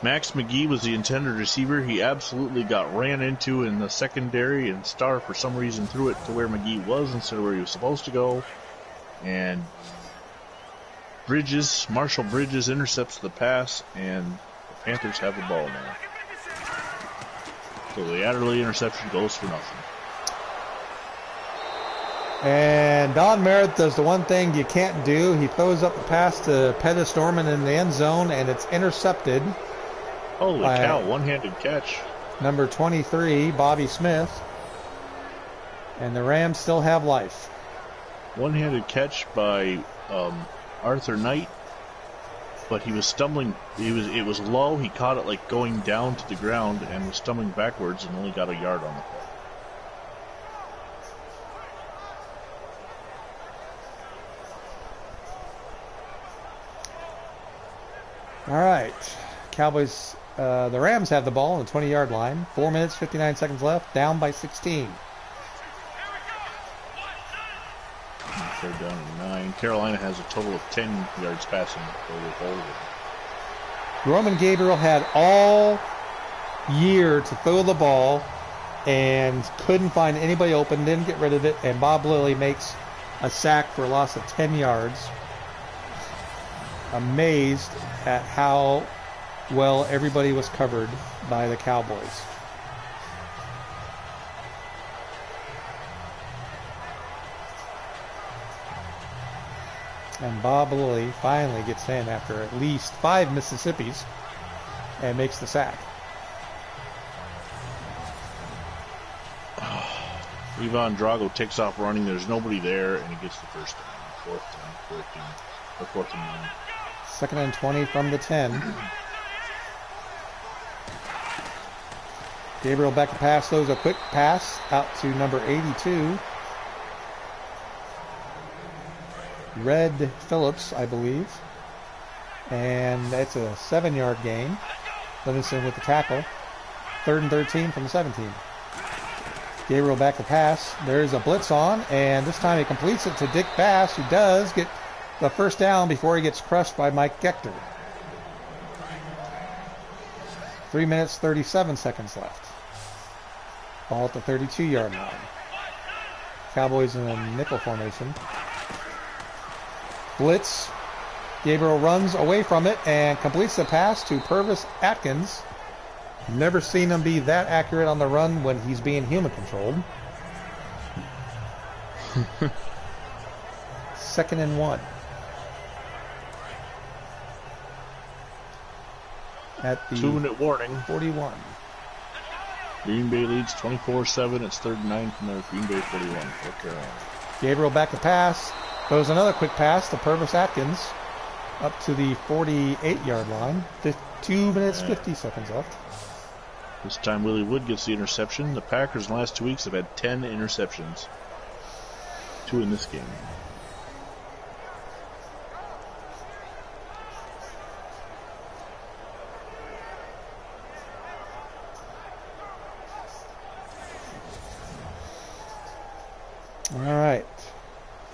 Max McGee was the intended receiver. He absolutely got ran into in the secondary, and Starr, for some reason, threw it to where McGee was instead of where he was supposed to go. And Marshall Bridges intercepts the pass, and the Panthers have the ball now. So the Adderley interception goes for nothing. And Don Meredith does the one thing you can't do. He throws up the pass to Pettis Norman in the end zone, and it's intercepted. Holy cow, one-handed catch. Number 23, Bobby Smith. And the Rams still have life. One-handed catch by Arthur Knight, but he was stumbling. It was low. He caught it like going down to the ground and was stumbling backwards and only got a yard on the play. All right. Cowboys, the Rams have the ball on the 20-yard line. 4 minutes, 59 seconds left. Down by 16. Third down and 9. Carolina has a total of 10 yards passing. Roman Gabriel had all year to throw the ball and couldn't find anybody open, didn't get rid of it, and Bob Lilly makes a sack for a loss of 10 yards. Amazed at how well everybody was covered by the Cowboys. And Bob Lilly finally gets in after at least 5 Mississippis and makes the sack. Ivan Drago takes off running. There's nobody there, and he gets the first down. Fourth and 9. Second and 20 from the 10. Gabriel back to pass, throws a quick pass out to number 82. Red Phillips, I believe. And that's a 7-yard gain. Livingston with the tackle. 3rd and 13 from the 17. Gabriel back to pass. There's a blitz on, and this time he completes it to Dick Bass, who does get the first down before he gets crushed by Mike Gector. 3 minutes, 37 seconds left. Ball at the 32-yard line. Cowboys in a nickel formation. Blitz. Gabriel runs away from it and completes the pass to Purvis Atkins. Never seen him be that accurate on the run when he's being human controlled. 2nd and 1. At the 2-minute warning. 41. Green Bay leads 24-7. It's 3rd and 9 from their Green Bay 41 for Carolina. Gabriel back to pass. Throws another quick pass to Purvis Atkins up to the 48-yard line. 2 minutes, 50 seconds left. This time Willie Wood gets the interception. The Packers in the last 2 weeks have had 10 interceptions. 2 in this game. All right.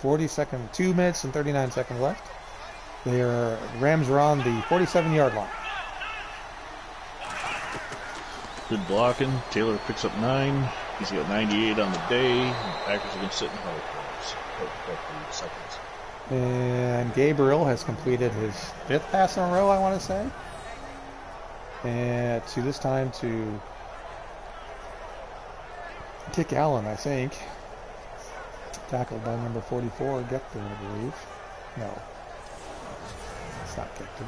2 minutes and 39 seconds left. The Rams are on the 47-yard line. Good blocking. Taylor picks up 9. He's got 98 on the day. The Packers are going to sit in huddle for seconds. And Gabriel has completed his 5th pass in a row, I want to say. And to this time to Dick Allen, I think. Tackled by number 44, Gector, I believe. No. It's not Gector.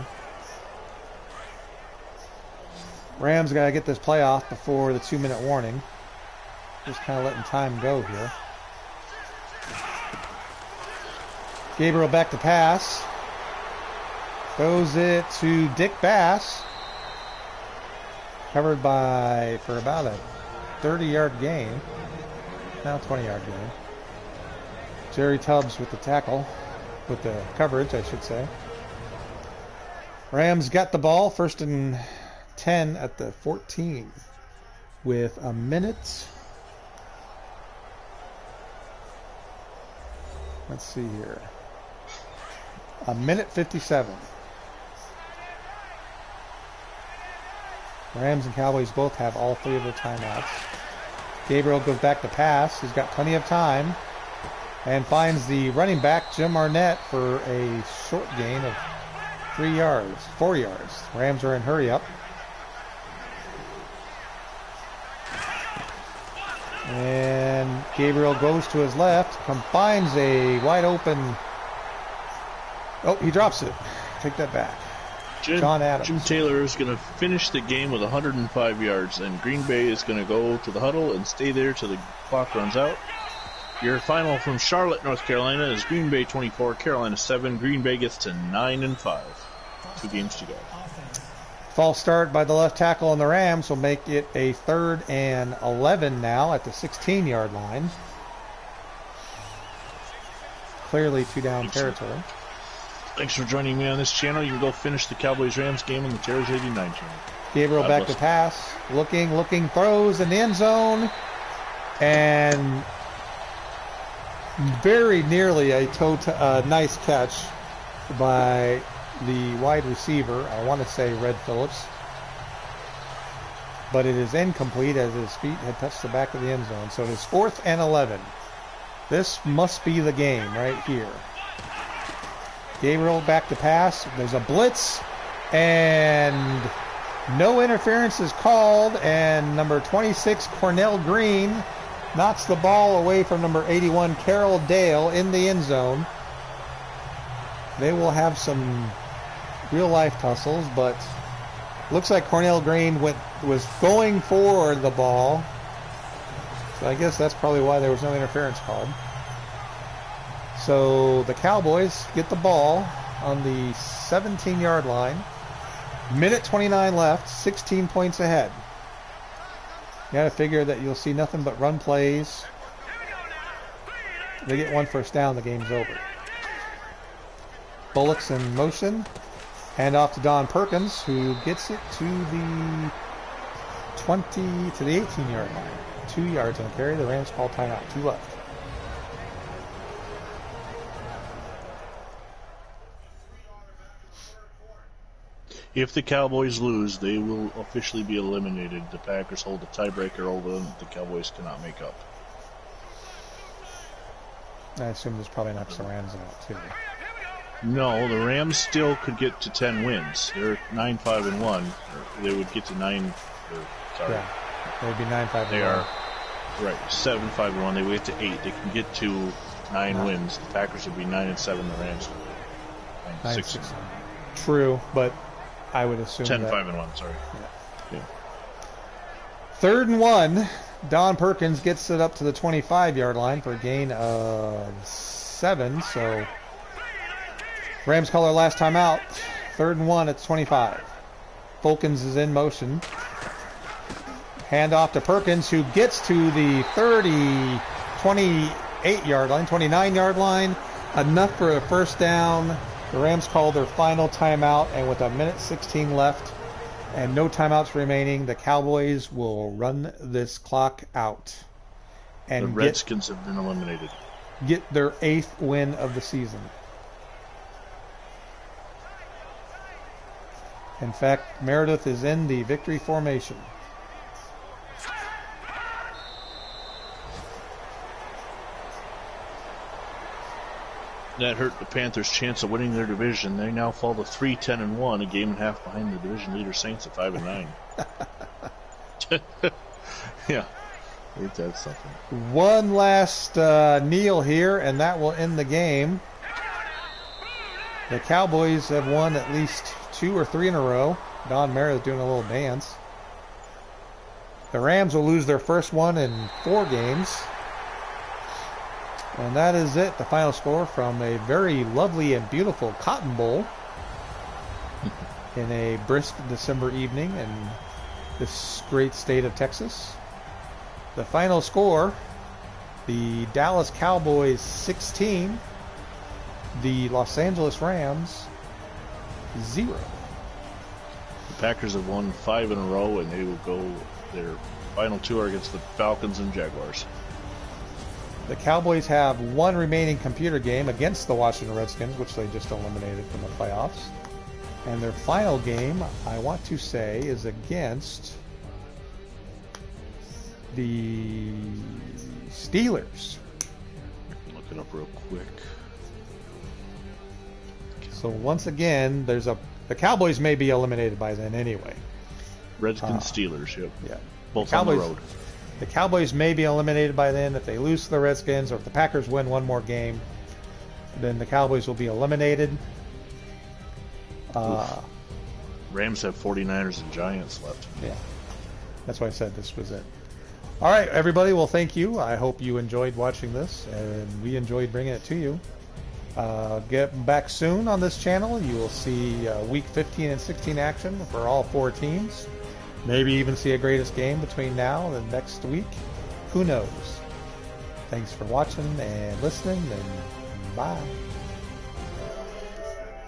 Rams got to get this play off before the 2-minute warning. Just kind of letting time go here. Gabriel back to pass. Throws it to Dick Bass. Covered for about a 30-yard gain. Now 20-yard gain. Jerry Tubbs with the tackle. With the coverage, I should say. Rams got the ball. 1st and 10 at the 14. With a minute. Let's see here. A minute 57. Rams and Cowboys both have all 3 of their timeouts. Gabriel goes back to pass. He's got plenty of time. And finds the running back, Jim Arnett, for a short gain of 4 yards. Rams are in hurry up. And Gabriel goes to his left, finds a wide open. Oh, he drops it. Take that back. John Adams. Jim Taylor is going to finish the game with 105 yards, and Green Bay is going to go to the huddle and stay there till the clock runs out. Your final from Charlotte, North Carolina is Green Bay 24, Carolina 7. Green Bay gets to 9-5. 2 games to go. False start by the left tackle on the Rams will make it a 3rd and 11 now at the 16-yard line. Clearly 2-down territory. Thanks for joining me on this channel. You can go finish the Cowboys-Rams game on the Terrors 89 channel. Gabriel back to pass. Looking, throws in the end zone. And very nearly a nice catch by the wide receiver. I want to say Red Phillips. But it is incomplete as his feet had touched the back of the end zone. So it is 4th and 11. This must be the game right here. Gabriel back to pass. There's a blitz. And no interference is called. And number 26, Cornell Green, knocks the ball away from number 81, Carol Dale, in the end zone. They will have some real-life tussles, but looks like Cornell Green was going for the ball. So I guess that's probably why there was no interference called. So the Cowboys get the ball on the 17-yard line. Minute 29 left, 16 points ahead. You got to figure that you'll see nothing but run plays. They get 1 first down, the game's over. Bullock's in motion. Hand off to Don Perkins, who gets it to the 18-yard line. 2 yards on the carry. The Rams call timeout. 2 left. If the Cowboys lose, they will officially be eliminated. The Packers hold a tiebreaker over them that the Cowboys cannot make up. I assume there's probably knocks the Rams out, too. No, the Rams still could get to 10 wins. They're 9-5-1. They would get to 9. Sorry. Yeah, they'd be 9-5. They are right 7-5-1. They would get to 8. They can get to 9 wins. The Packers would be 9-7. The Rams 9-6. True, but I would assume 10-5-1. Sorry. Yeah. 3rd and 1. Don Perkins gets it up to the 25-yard line for a gain of 7. So Rams call their last time out. 3rd and 1 at the 25. Fulkins is in motion. Hand off to Perkins, who gets to the 28-yard line, 29-yard line. Enough for a first down. The Rams call their final timeout, and with 1:16 left and no timeouts remaining, the Cowboys will run this clock out. And the Redskins have been eliminated. Get their 8th win of the season. In fact, Meredith is in the victory formation. That hurt the Panthers' chance of winning their division. They now fall to 3-10-1, a game and a half behind the division leader Saints at 5-9. Yeah, ain't that something? One last kneel here, and that will end the game. The Cowboys have won at least 2 or 3 in a row. Don Meredith doing a little dance. The Rams will lose their first one in 4 games. And that is it. The final score from a very lovely and beautiful Cotton Bowl in a brisk December evening in this great state of Texas. The final score, the Dallas Cowboys 16, the Los Angeles Rams 0. The Packers have won 5 in a row, and they will go, their final 2 are against the Falcons and Jaguars. The Cowboys have 1 remaining computer game against the Washington Redskins, which they just eliminated from the playoffs. And their final game, I want to say, is against the Steelers. Look it up real quick. So once again, the Cowboys may be eliminated by then anyway. Redskins, Steelers, yep. Yeah. Both on the road. The Cowboys may be eliminated by then if they lose to the Redskins, or if the Packers win one more game, then the Cowboys will be eliminated. Rams have 49ers and Giants left. Yeah. That's why I said this was it. All right, everybody. Well, thank you. I hope you enjoyed watching this, and we enjoyed bringing it to you. Get back soon on this channel. You will see Week 15 and 16 action for all 4 teams. Maybe even see a greatest game between now and next week. Who knows? Thanks for watching and listening, and bye.